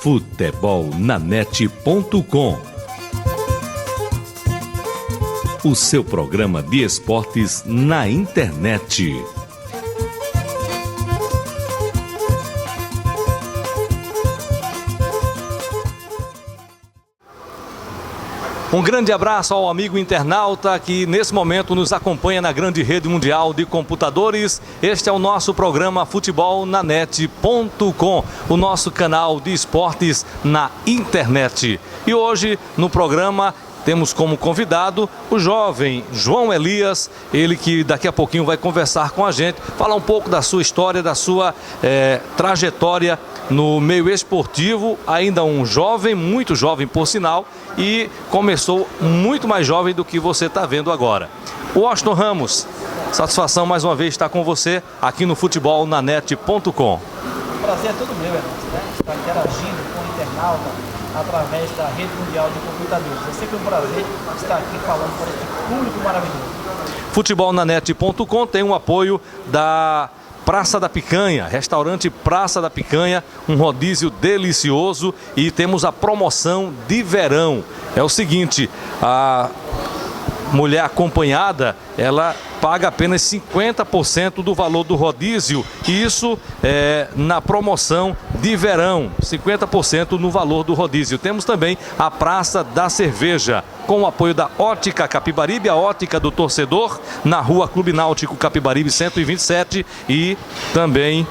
futebolnanet.com, o seu programa de esportes na internet. Um grande abraço ao amigo internauta que nesse momento nos acompanha na grande rede mundial de computadores. Este é o nosso programa futebolnanet.com, o nosso canal de esportes na internet. E hoje no programa temos como convidado o jovem João Elias, ele que daqui a pouquinho vai conversar com a gente, falar um pouco da sua história, da sua trajetória no meio esportivo, ainda um jovem, muito jovem por sinal, e começou muito mais jovem do que você está vendo agora. Washington Ramos, satisfação mais uma vez estar com você aqui no futebolnanet.com. Prazer é todo meu, Ernesto, né? Estar interagindo com o internauta através da rede mundial de computadores. É sempre um prazer estar aqui falando para esse público maravilhoso. Futebolnanet.com tem um apoio da Praça da Picanha, restaurante Praça da Picanha, um rodízio delicioso, e temos a promoção de verão. É o seguinte, a mulher acompanhada, ela paga apenas 50% do valor do rodízio, e isso é na promoção de verão, 50% no valor do rodízio. Temos também a Praça da Cerveja, com o apoio da Ótica Capibaribe, a ótica do torcedor, na rua Clube Náutico Capibaribe 127, e também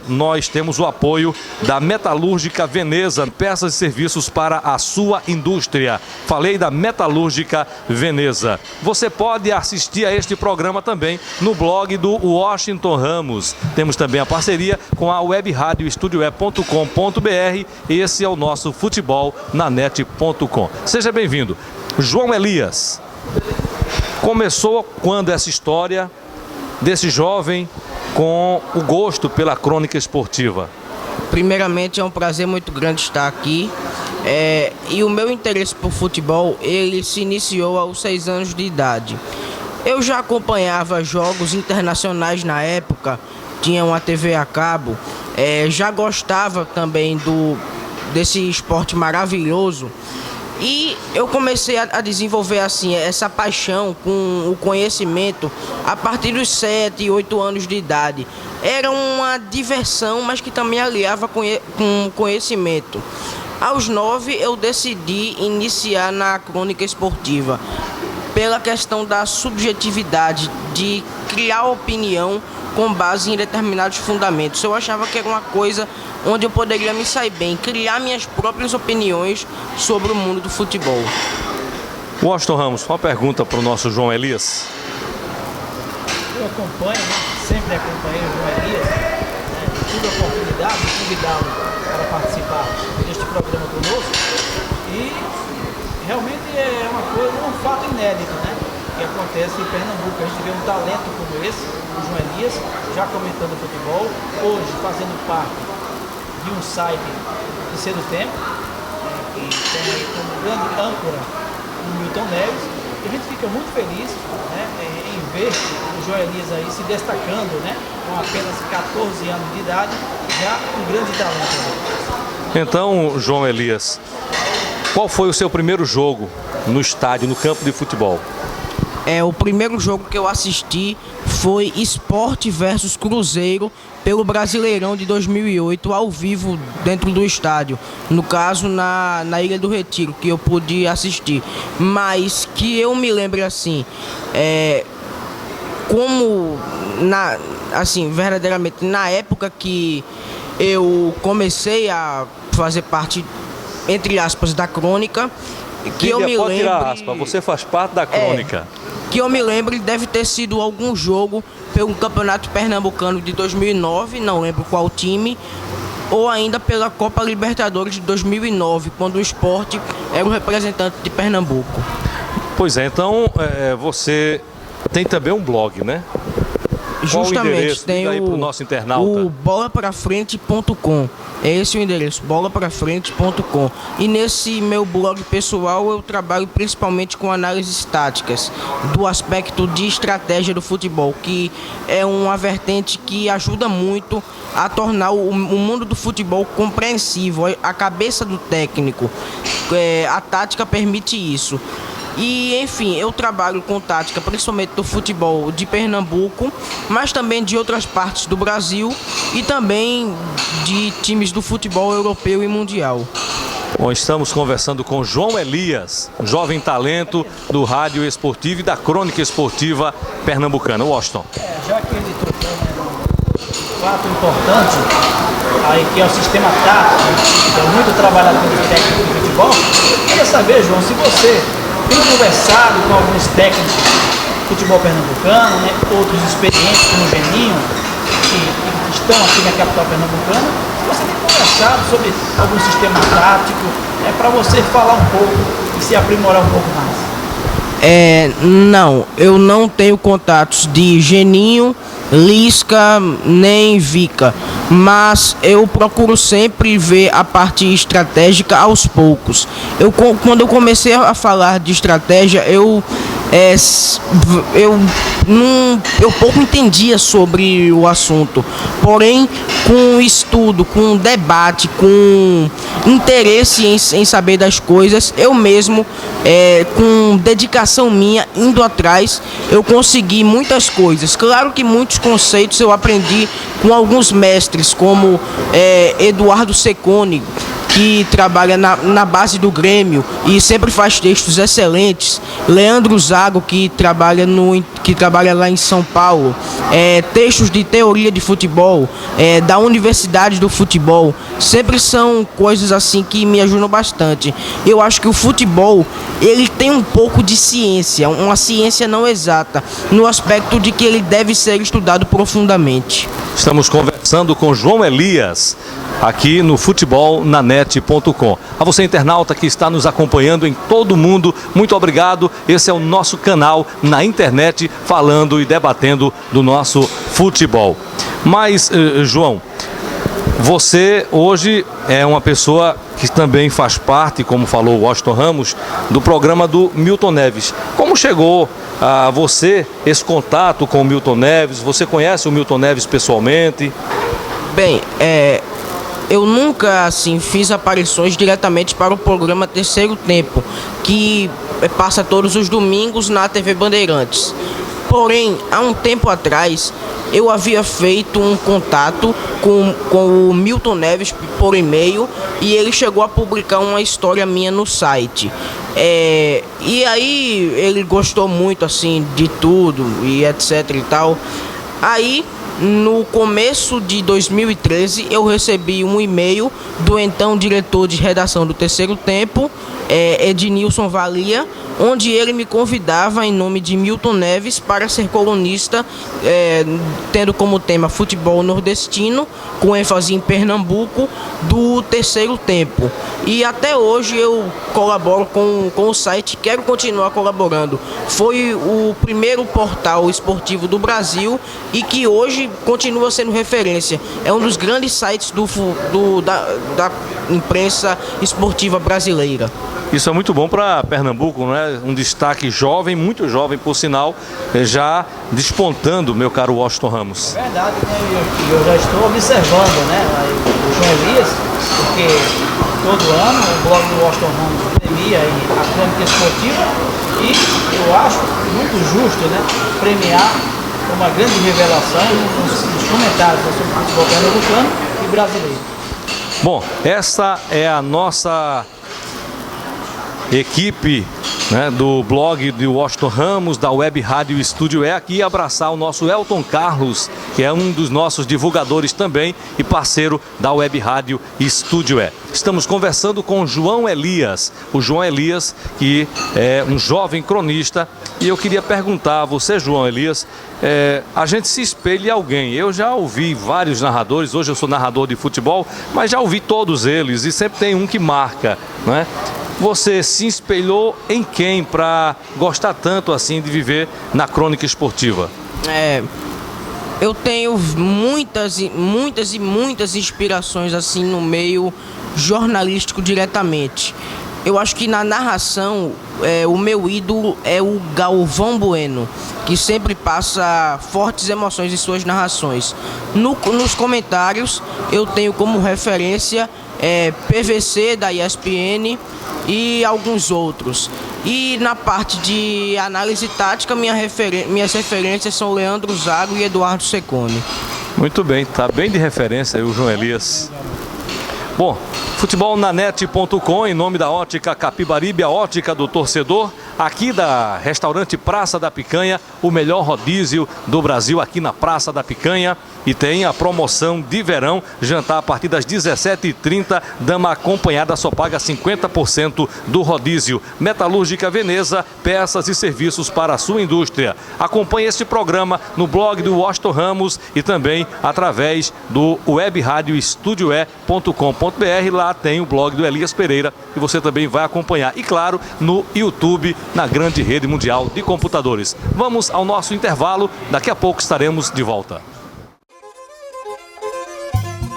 nós temos o apoio da Metalúrgica Veneza, peças e serviços para a sua indústria. Falei da Metalúrgica Veneza. Você pode assistir a este programa também no blog do Washington Ramos. Temos também a parceria com a web rádio estudioe.com.br. Esse é o nosso futebolnanet.com. Seja bem-vindo. João Elias, começou quando essa história desse jovem com o gosto pela crônica esportiva? Primeiramente, é um prazer muito grande estar aqui. E o meu interesse por futebol, ele se iniciou aos 6 anos de idade. Eu já acompanhava jogos internacionais na época, tinha uma TV a cabo, já gostava também desse esporte maravilhoso. E eu comecei a desenvolver assim essa paixão com o conhecimento a partir dos 7, 8 anos de idade. Era uma diversão, mas que também aliava com conhecimento. Aos 9 eu decidi iniciar na crônica esportiva, pela questão da subjetividade, de criar opinião com base em determinados fundamentos. Eu achava que era uma coisa onde eu poderia me sair bem, criar minhas próprias opiniões sobre o mundo do futebol. Washington Ramos, uma pergunta para o nosso João Elias. Eu acompanho, sempre acompanhei o João Elias, tive a oportunidade de convidá-lo para participar deste programa conosco, e realmente é uma coisa, um fato inédito, né, que acontece em Pernambuco. A gente vê um talento como esse, o João Elias, já comentando futebol, hoje fazendo parte de um site de Ser do Tempo, que tem aí como grande âncora o Milton Neves, e a gente fica muito feliz, né, em ver o João Elias aí se destacando, né, com apenas 14 anos de idade, já um grande talento. Então, João Elias, qual foi o seu primeiro jogo no estádio, no campo de futebol? O primeiro jogo que eu assisti foi Sport versus Cruzeiro pelo Brasileirão de 2008, ao vivo dentro do estádio. No caso, na Ilha do Retiro, que eu pude assistir. Mas que eu me lembre assim, verdadeiramente, na época que eu comecei a fazer parte, entre aspas, da crônica, que eu me lembro. Tirar aspas, você faz parte da crônica. Que eu me lembro, deve ter sido algum jogo pelo Campeonato Pernambucano de 2009, não lembro qual time, ou ainda pela Copa Libertadores de 2009, quando o Sport era o representante de Pernambuco. Pois é, então você tem também um blog, né? Justamente, endereço? tem Diga aí pro nosso internauta. o bolaprafrente.com. É esse o endereço, bolaprafrente.com. E nesse meu blog pessoal eu trabalho principalmente com análises táticas do aspecto de estratégia do futebol, que é uma vertente que ajuda muito a tornar o mundo do futebol compreensível, a cabeça do técnico. A tática permite isso. E enfim, eu trabalho com tática principalmente do futebol de Pernambuco, mas também de outras partes do Brasil e também de times do futebol europeu e mundial. Bom, estamos conversando com João Elias, um jovem talento do rádio esportivo e da crônica esportiva pernambucana. Washington. Já que ele tocou um fato importante, aí que é o sistema tático, que é muito trabalhado pelo técnico de futebol, eu queria saber, João, se você tem conversado com alguns técnicos de futebol pernambucano, né, outros experientes como o Geninho, que estão aqui na capital pernambucana, se você tem conversado sobre algum sistema tático, para você falar um pouco e se aprimorar um pouco mais. Não, eu não tenho contatos de Geninho, Lisca, nem Vica, mas eu procuro sempre ver a parte estratégica aos poucos. Quando eu comecei a falar de estratégia, eu pouco entendia sobre o assunto, porém com estudo, com debate, com interesse em saber das coisas, eu mesmo, com dedicação minha, indo atrás, eu consegui muitas coisas. Claro que muitos conceitos eu aprendi com alguns mestres, como Eduardo Secone, que trabalha na base do Grêmio e sempre faz textos excelentes. Leandro Zago, que trabalha lá em São Paulo, textos de teoria de futebol, da Universidade do Futebol, sempre são coisas assim que me ajudam bastante. Eu acho que o futebol, ele tem um pouco de ciência, uma ciência não exata, no aspecto de que ele deve ser estudado profundamente. Estamos conversando com João Elias, aqui no futebolnanet.com. A você, internauta, que está nos acompanhando em todo o mundo, muito obrigado. Esse é o nosso canal na internet, falando e debatendo do nosso futebol. Mas, João, você hoje é uma pessoa que também faz parte, como falou o Washington Ramos, do programa do Milton Neves. Como chegou a você esse contato com o Milton Neves? Você conhece o Milton Neves pessoalmente? Bem, eu nunca assim fiz aparições diretamente para o programa Terceiro Tempo, que passa todos os domingos na TV Bandeirantes. Porém, há um tempo atrás, eu havia feito um contato com o Milton Neves por e-mail e ele chegou a publicar uma história minha no site. E aí ele gostou muito assim de tudo e etc e tal. Aí, no começo de 2013, eu recebi um e-mail do então diretor de redação do Terceiro Tempo, Ednilson Valia, onde ele me convidava em nome de Milton Neves para ser colunista, tendo como tema futebol nordestino, com ênfase em Pernambuco, do Terceiro Tempo. E até hoje eu colaboro com o site, quero continuar colaborando. Foi o primeiro portal esportivo do Brasil e que hoje continua sendo referência. É um dos grandes sites da imprensa esportiva brasileira. Isso é muito bom para Pernambuco, não é? Um destaque jovem, muito jovem, por sinal, já despontando, meu caro Washington Ramos. É verdade, né? Eu já estou observando, né, o João Elias, porque todo ano o blog do Washington Ramos premia a crônica esportiva e eu acho muito justo, né, premiar uma grande revelação nos comentários sobre o futebol pernambucano e brasileiro. Bom, essa é a nossa equipe, né, do blog de Washington Ramos, da Web Rádio Estúdio aqui abraçar o nosso Elton Carlos, que é um dos nossos divulgadores também e parceiro da Web Rádio Estúdio Estamos conversando com João Elias, o João Elias, que é um jovem cronista, e eu queria perguntar a você, João Elias, a gente se espelha em alguém. Eu já ouvi vários narradores, hoje eu sou narrador de futebol, mas já ouvi todos eles e sempre tem um que marca, não é? Você se espelhou em quem para gostar tanto assim de viver na crônica esportiva? Eu tenho muitas inspirações assim no meio jornalístico diretamente. Eu acho que na narração, o meu ídolo é o Galvão Bueno, que sempre passa fortes emoções em suas narrações. Nos comentários, eu tenho como referência PVC da ESPN e alguns outros. E na parte de análise tática, minhas referências são Leandro Zago e Eduardo Secone. Muito bem, tá bem de referência aí o João Elias. Bom, futebolnanet.com, em nome da Ótica Capibaribe, a ótica do torcedor, aqui da restaurante Praça da Picanha, o melhor rodízio do Brasil aqui na Praça da Picanha. E tem a promoção de verão, jantar a partir das 17h30, dama acompanhada só paga 50% do rodízio. Metalúrgica Veneza, peças e serviços para a sua indústria. Acompanhe este programa no blog do Washington Ramos e também através do web rádio estudioe.com.br. Lá tem o blog do Elias Pereira e você também vai acompanhar. E claro, no YouTube, na grande rede mundial de computadores. Vamos ao nosso intervalo, daqui a pouco estaremos de volta.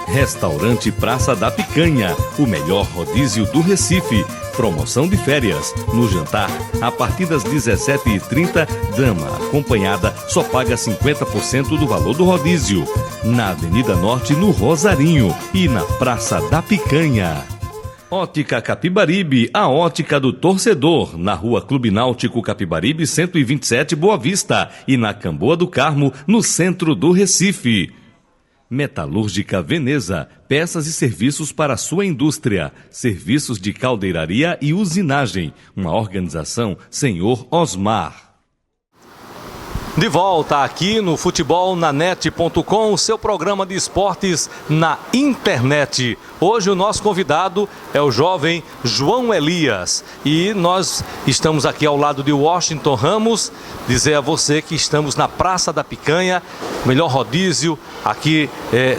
Restaurante Praça da Picanha, o melhor rodízio do Recife. Promoção de férias. No jantar, a partir das 17h30, dama acompanhada só paga 50% do valor do rodízio. Na Avenida Norte, no Rosarinho, e na Praça da Picanha. Ótica Capibaribe, a ótica do torcedor, na Rua Clube Náutico Capibaribe 127, Boa Vista, e na Camboa do Carmo, no centro do Recife. Metalúrgica Veneza, peças e serviços para a sua indústria, serviços de caldeiraria e usinagem, uma organização Senhor Osmar. De volta aqui no futebolnanet.com, o seu programa de esportes na internet. Hoje o nosso convidado é o jovem João Elias e nós estamos aqui ao lado de Washington Ramos. Dizer a você que estamos na Praça da Picanha, melhor rodízio aqui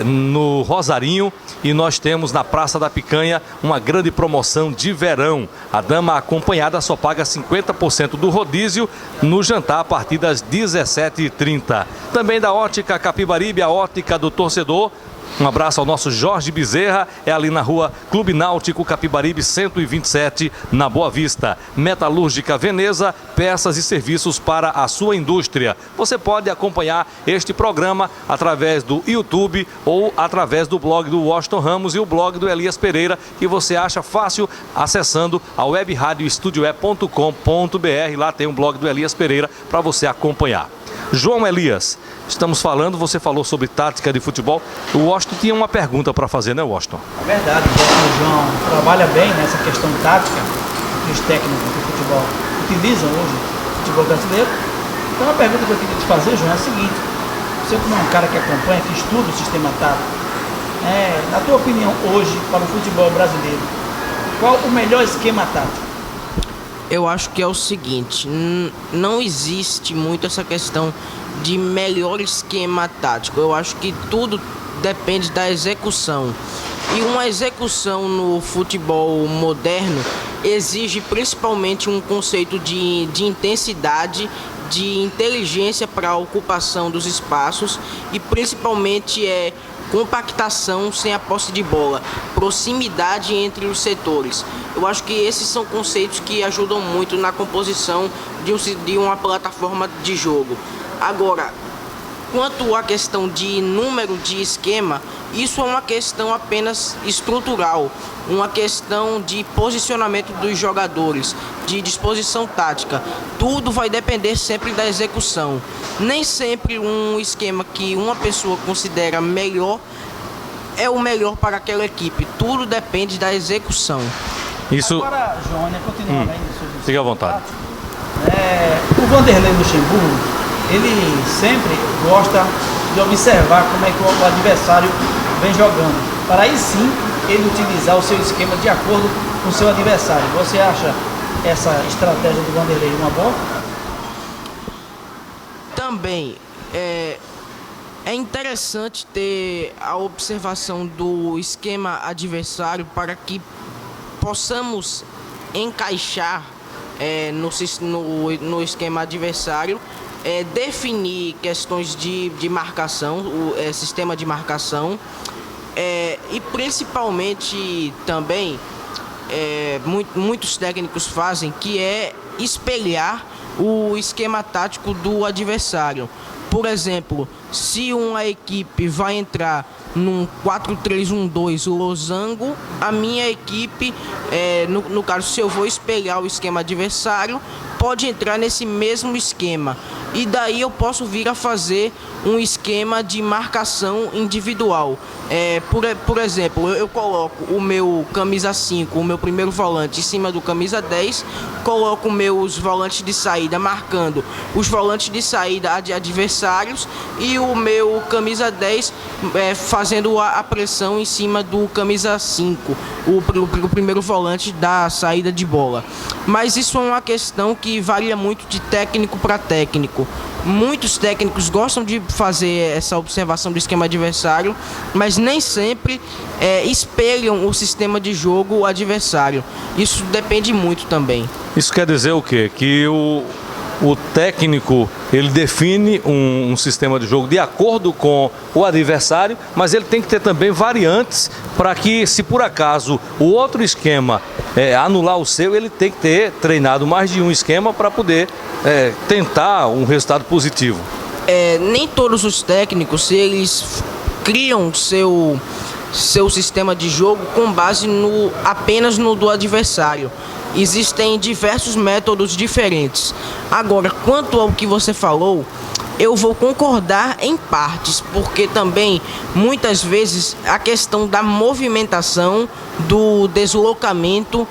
no Rosarinho, e nós temos na Praça da Picanha uma grande promoção de verão. A dama acompanhada só paga 50% do rodízio no jantar a partir das 17h30. Também da Ótica Capibaribe, a ótica do torcedor. Um abraço ao nosso Jorge Bezerra, é ali na Rua Clube Náutico Capibaribe 127, na Boa Vista. Metalúrgica Veneza, peças e serviços para a sua indústria. Você pode acompanhar este programa através do YouTube ou através do blog do Washington Ramos e o blog do Elias Pereira, que você acha fácil acessando a web rádio estudioe.com.br. Lá tem um blog do Elias Pereira para você acompanhar. João Elias, estamos falando, você falou sobre tática de futebol. O Washington tinha uma pergunta para fazer, né, Washington? É verdade, o João trabalha bem nessa questão tática que os técnicos de futebol utilizam hoje no futebol brasileiro. Então a pergunta que eu queria te fazer, João, é a seguinte: você como é um cara que acompanha, que estuda o sistema tático, na tua opinião hoje para o futebol brasileiro, qual o melhor esquema tático? Eu acho que é o seguinte, não existe muito essa questão de melhor esquema tático. Eu acho que tudo depende da execução. E uma execução no futebol moderno exige principalmente um conceito de intensidade, de inteligência para a ocupação dos espaços e principalmente compactação sem a posse de bola, proximidade entre os setores. Eu acho que esses são conceitos que ajudam muito na composição de uma plataforma de jogo. Agora, quanto à questão de número de esquema, isso é uma questão apenas estrutural, uma questão de posicionamento dos jogadores, de disposição tática. Tudo vai depender sempre da execução. Nem sempre um esquema que uma pessoa considera melhor é o melhor para aquela equipe. Tudo depende da execução. Isso. Agora, João, continuando ainda sobre fique à vontade. O Vanderlei Luxemburgo, ele sempre gosta de observar como é que o adversário vem jogando, para aí sim ele utilizar o seu esquema de acordo com o seu adversário. Você acha essa estratégia do Vanderlei uma boa? Também é interessante ter a observação do esquema adversário para que possamos encaixar no esquema adversário definir questões de marcação, sistema de marcação, e principalmente também muitos técnicos fazem, que é espelhar o esquema tático do adversário. Por exemplo, se uma equipe vai entrar num 4-3-1-2 losango, a minha equipe, no caso, se eu vou espelhar o esquema adversário, pode entrar nesse mesmo esquema. E daí eu posso vir a fazer um esquema de marcação individual. Por exemplo, eu coloco o meu camisa 5, o meu primeiro volante, em cima do camisa 10, coloco meus volantes de saída marcando os volantes de saída de adversários e o meu camisa 10 fazendo a pressão em cima do camisa 5, o primeiro volante da saída de bola. Mas isso é uma questão que varia muito de técnico para técnico. Muitos técnicos gostam de fazer essa observação do esquema adversário, mas nem sempre espelham o sistema de jogo adversário. Isso depende muito também. Isso quer dizer o quê? Que o técnico, ele define um sistema de jogo de acordo com o adversário, mas ele tem que ter também variantes para que, se por acaso o outro esquema anular o seu, ele tem que ter treinado mais de um esquema para poder tentar um resultado positivo. Nem todos os técnicos, eles criam seu sistema de jogo com base apenas no do adversário. Existem diversos métodos diferentes. Agora, quanto ao que você falou, eu vou concordar em partes, porque também, muitas vezes, a questão da movimentação, do deslocamento,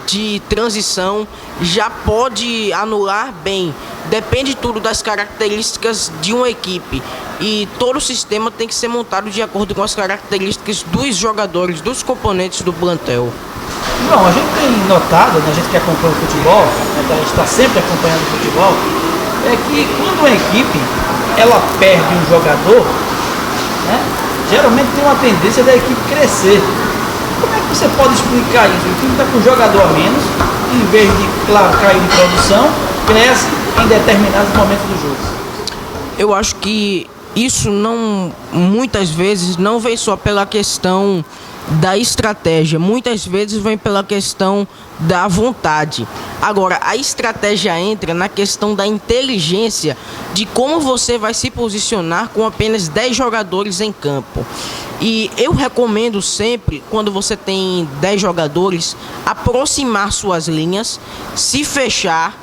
de transição, já pode anular bem. Depende tudo das características de uma equipe. E todo o sistema tem que ser montado de acordo com as características dos jogadores, dos componentes do plantel. Não, a gente tem notado, a gente que acompanha o futebol, a gente está sempre acompanhando o futebol, é que quando uma equipe ela perde um jogador, geralmente tem uma tendência da equipe crescer. Como é que você pode explicar isso? O time está com um jogador a menos, em vez de, claro, cair de produção, cresce em determinados momentos do jogo. Eu acho que isso muitas vezes não vem só pela questão da estratégia, muitas vezes vem pela questão da vontade. Agora, a estratégia entra na questão da inteligência, de como você vai se posicionar com apenas 10 jogadores em campo. E eu recomendo sempre, quando você tem 10 jogadores, aproximar suas linhas, se fechar,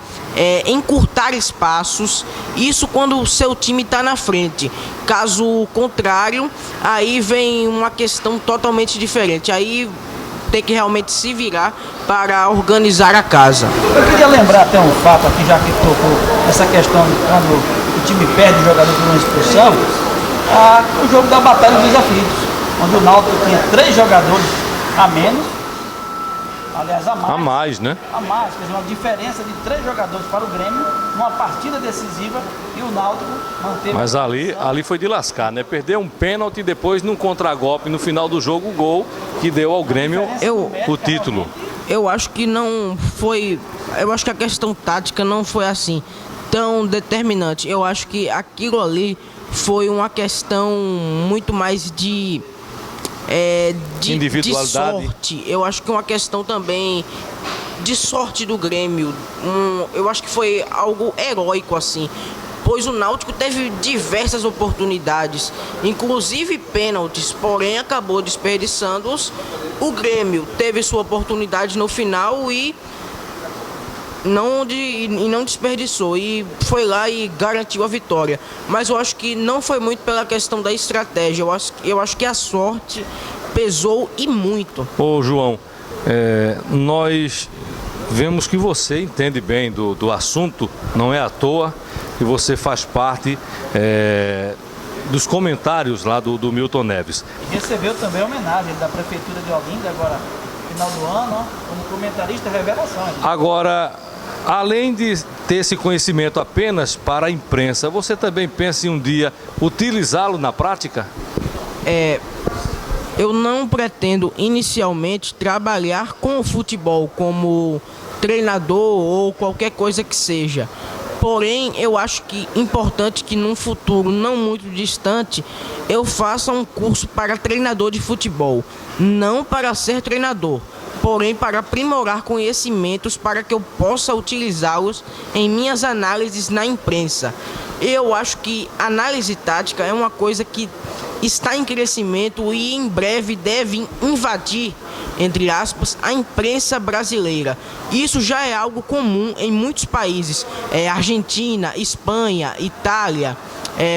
encurtar espaços, isso quando o seu time está na frente. Caso contrário, aí vem uma questão totalmente diferente. Aí tem que realmente se virar para organizar a casa. Eu queria lembrar até um fato aqui, já que tocou essa questão de quando o time perde o jogador por uma expulsão, o jogo da Batalha dos Aflitos, onde o Náutico tinha 3 jogadores a menos. Aliás, a mais, né? A mais, quer dizer, uma diferença de 3 jogadores para o Grêmio numa partida decisiva e o Náutico manteve. Mas ali foi de lascar, né? Perdeu um pênalti e depois num contragolpe no final do jogo, o gol que deu ao Grêmio o título. Eu acho que não foi. Eu acho que a questão tática não foi assim tão determinante. Eu acho que aquilo ali foi uma questão muito mais de sorte. Eu acho que é uma questão também de sorte do Grêmio. Eu acho que foi algo heróico assim, pois o Náutico teve diversas oportunidades, inclusive pênaltis, porém acabou desperdiçando-os. O Grêmio teve sua oportunidade no final e não desperdiçou, e foi lá e garantiu a vitória. Mas eu acho que não foi muito pela questão da estratégia. Eu acho que a sorte pesou e muito. Ô João, nós vemos que você entende bem do assunto, não é à toa que você faz parte dos comentários lá do Milton Neves. Recebeu também a homenagem da Prefeitura de Olinda agora, final do ano, como comentarista revelação. Agora, além de ter esse conhecimento apenas para a imprensa, você também pensa em um dia utilizá-lo na prática? Eu não pretendo inicialmente trabalhar com o futebol como treinador ou qualquer coisa que seja. Porém, eu acho que importante que num futuro não muito distante eu faça um curso para treinador de futebol, não para ser treinador, porém para aprimorar conhecimentos para que eu possa utilizá-los em minhas análises na imprensa. Eu acho que análise tática é uma coisa que está em crescimento e em breve deve invadir, entre aspas, a imprensa brasileira. Isso já é algo comum em muitos países, Argentina, Espanha, Itália,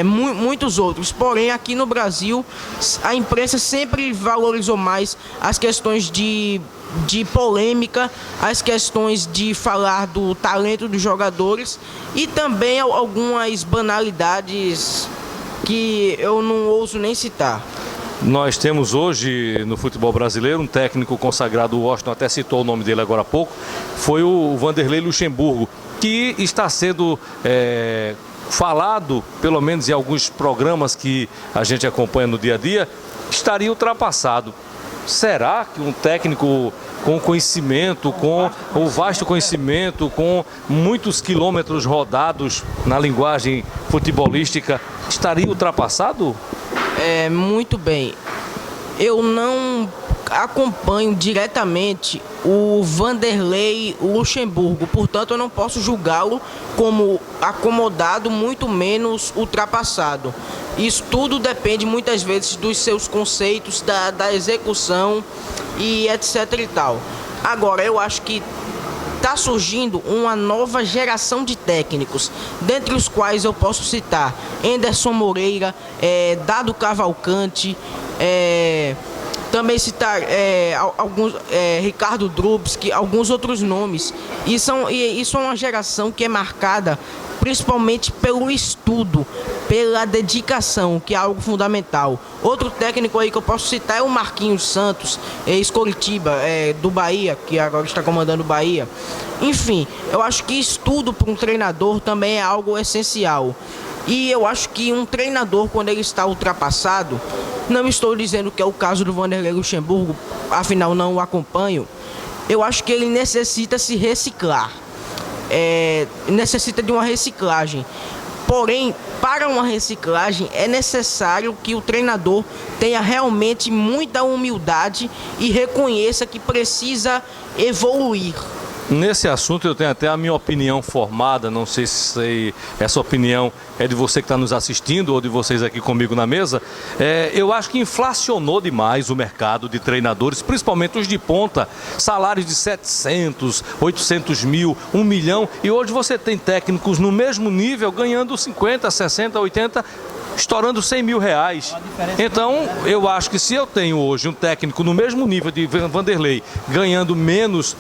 muitos outros. Porém, aqui no Brasil, a imprensa sempre valorizou mais as questões de polêmica, as questões de falar do talento dos jogadores e também algumas banalidades que eu não ouso nem citar. Nós temos hoje no futebol brasileiro um técnico consagrado, o Washington até citou o nome dele agora há pouco, foi o Vanderlei Luxemburgo, que está sendo falado, pelo menos em alguns programas que a gente acompanha no dia a dia, estaria ultrapassado. Será que um técnico com conhecimento, com o vasto conhecimento, com muitos quilômetros rodados na linguagem futebolística, estaria ultrapassado? Muito bem. Eu não acompanho diretamente o Vanderlei Luxemburgo, portanto eu não posso julgá-lo como acomodado, muito menos ultrapassado. Isso tudo depende muitas vezes dos seus conceitos, da execução e etc e tal. Agora, eu acho que está surgindo uma nova geração de técnicos, dentre os quais eu posso citar Anderson Moreira, Dado Cavalcante, também citar alguns, Ricardo Drubski, alguns outros nomes. Isso é uma geração que é marcada principalmente pelo estudo, pela dedicação, que é algo fundamental. Outro técnico aí que eu posso citar é o Marquinhos Santos, ex-Coritiba, do Bahia, que agora está comandando o Bahia. Enfim, eu acho que estudo para um treinador também é algo essencial. E eu acho que um treinador, quando ele está ultrapassado, não estou dizendo que é o caso do Vanderlei Luxemburgo, afinal não o acompanho, eu acho que ele necessita se reciclar. Necessita de uma reciclagem. Porém, para uma reciclagem é necessário que o treinador tenha realmente muita humildade e reconheça que precisa evoluir. Nesse assunto eu tenho até a minha opinião formada, não sei se essa opinião é de você que está nos assistindo ou de vocês aqui comigo na mesa. Eu acho que inflacionou demais o mercado de treinadores, principalmente os de ponta, salários de 700, 800 mil, 1 milhão, e hoje você tem técnicos no mesmo nível ganhando 50, 60, 80, estourando 100 mil reais. Então, eu acho que se eu tenho hoje um técnico no mesmo nível de Vanderlei, ganhando menos,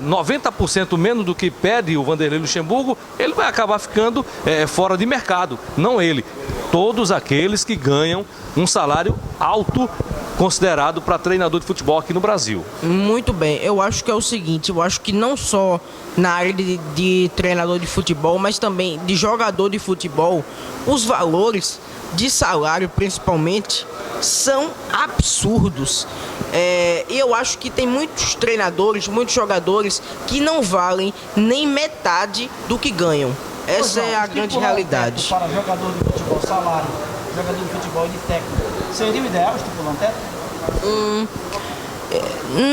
90% menos do que pede o Vanderlei Luxemburgo, ele vai acabar ficando fora de mercado. Não ele, todos aqueles que ganham um salário alto, considerado para treinador de futebol aqui no Brasil. Muito bem, eu acho que é o seguinte, eu acho que não só na área de treinador de futebol, mas também de jogador de futebol, os valores de salário principalmente são absurdos. E eu acho que tem muitos treinadores, muitos jogadores que não valem nem metade do que ganham. Essa é a grande realidade. Para jogador de futebol, salário, jogador de futebol e de técnico, seria o ideal estipular um teto?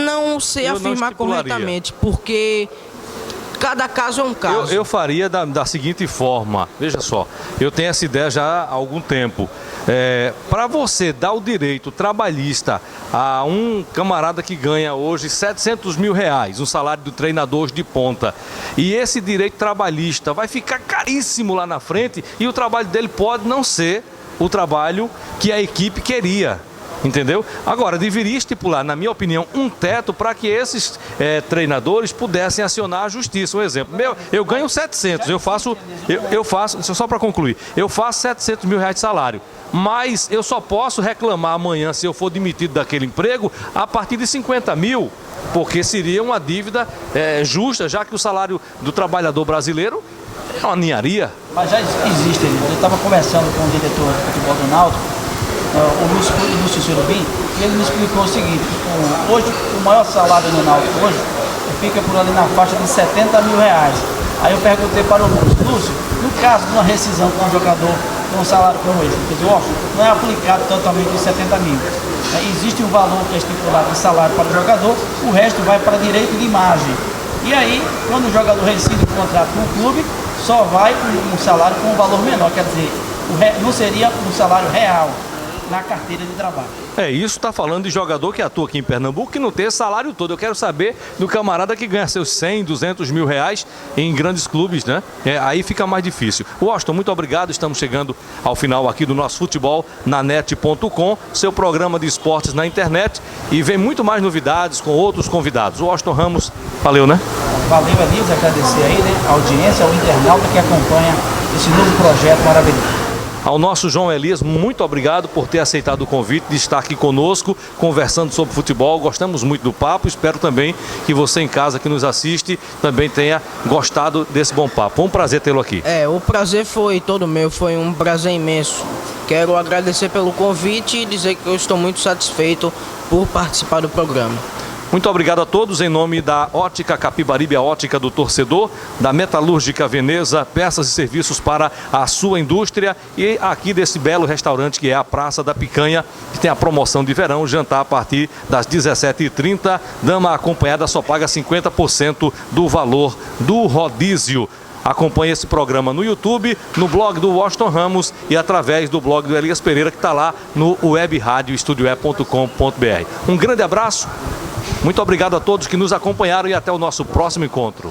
Não sei afirmar corretamente, porque cada caso é um caso. Eu faria da seguinte forma, veja só, eu tenho essa ideia já há algum tempo. Para você dar o direito trabalhista a um camarada que ganha hoje 700 mil reais, um salário do treinador de ponta, e esse direito trabalhista vai ficar caríssimo lá na frente e o trabalho dele pode não ser o trabalho que a equipe queria. Entendeu? Agora, deveria estipular, na minha opinião, um teto para que esses treinadores pudessem acionar a justiça. Um exemplo, eu ganho 700, eu faço, só para concluir, eu faço 700 mil reais de salário, mas eu só posso reclamar amanhã, se eu for demitido daquele emprego, a partir de 50 mil, porque seria uma dívida justa, já que o salário do trabalhador brasileiro é uma ninharia. Mas já existe, eu estava conversando com o diretor de futebol do Náutico, o Lúcio Surubim, e ele me explicou o seguinte: hoje o maior salário no Náutico hoje fica por ali na faixa de 70 mil reais. Aí eu perguntei para o Lúcio, no caso de uma rescisão com um jogador com um salário como esse, ele disse, não é aplicado totalmente os 70 mil. Existe um valor que é estipulado de salário para o jogador, o resto vai para direito de imagem. E aí, quando o jogador rescinde o contrato com o clube, só vai um salário com um valor menor, quer dizer, não seria um salário real na carteira de trabalho. Isso está falando de jogador que atua aqui em Pernambuco que não tem esse salário todo. Eu quero saber do camarada que ganha seus 100, 200 mil reais em grandes clubes, né? Aí fica mais difícil. Washington, muito obrigado. Estamos chegando ao final aqui do nosso futebol na net.com, seu programa de esportes na internet, e vem muito mais novidades com outros convidados. Washington Ramos, valeu, né? Valeu, Elias, agradecer aí, né, a audiência, ao internauta que acompanha esse novo projeto maravilhoso. Ao nosso João Elias, muito obrigado por ter aceitado o convite de estar aqui conosco, conversando sobre futebol. Gostamos muito do papo, espero também que você em casa que nos assiste também tenha gostado desse bom papo. Foi um prazer tê-lo aqui. O prazer foi todo meu, foi um prazer imenso. Quero agradecer pelo convite e dizer que eu estou muito satisfeito por participar do programa. Muito obrigado a todos, em nome da Ótica Capibaribe, a ótica do torcedor, da Metalúrgica Veneza, peças e serviços para a sua indústria, e aqui desse belo restaurante que é a Praça da Picanha, que tem a promoção de verão, jantar a partir das 17h30, dama acompanhada só paga 50% do valor do rodízio. Acompanhe esse programa no YouTube, no blog do Washington Ramos e através do blog do Elias Pereira, que está lá no webradio.estudioe.com.br. Um grande abraço, muito obrigado a todos que nos acompanharam e até o nosso próximo encontro.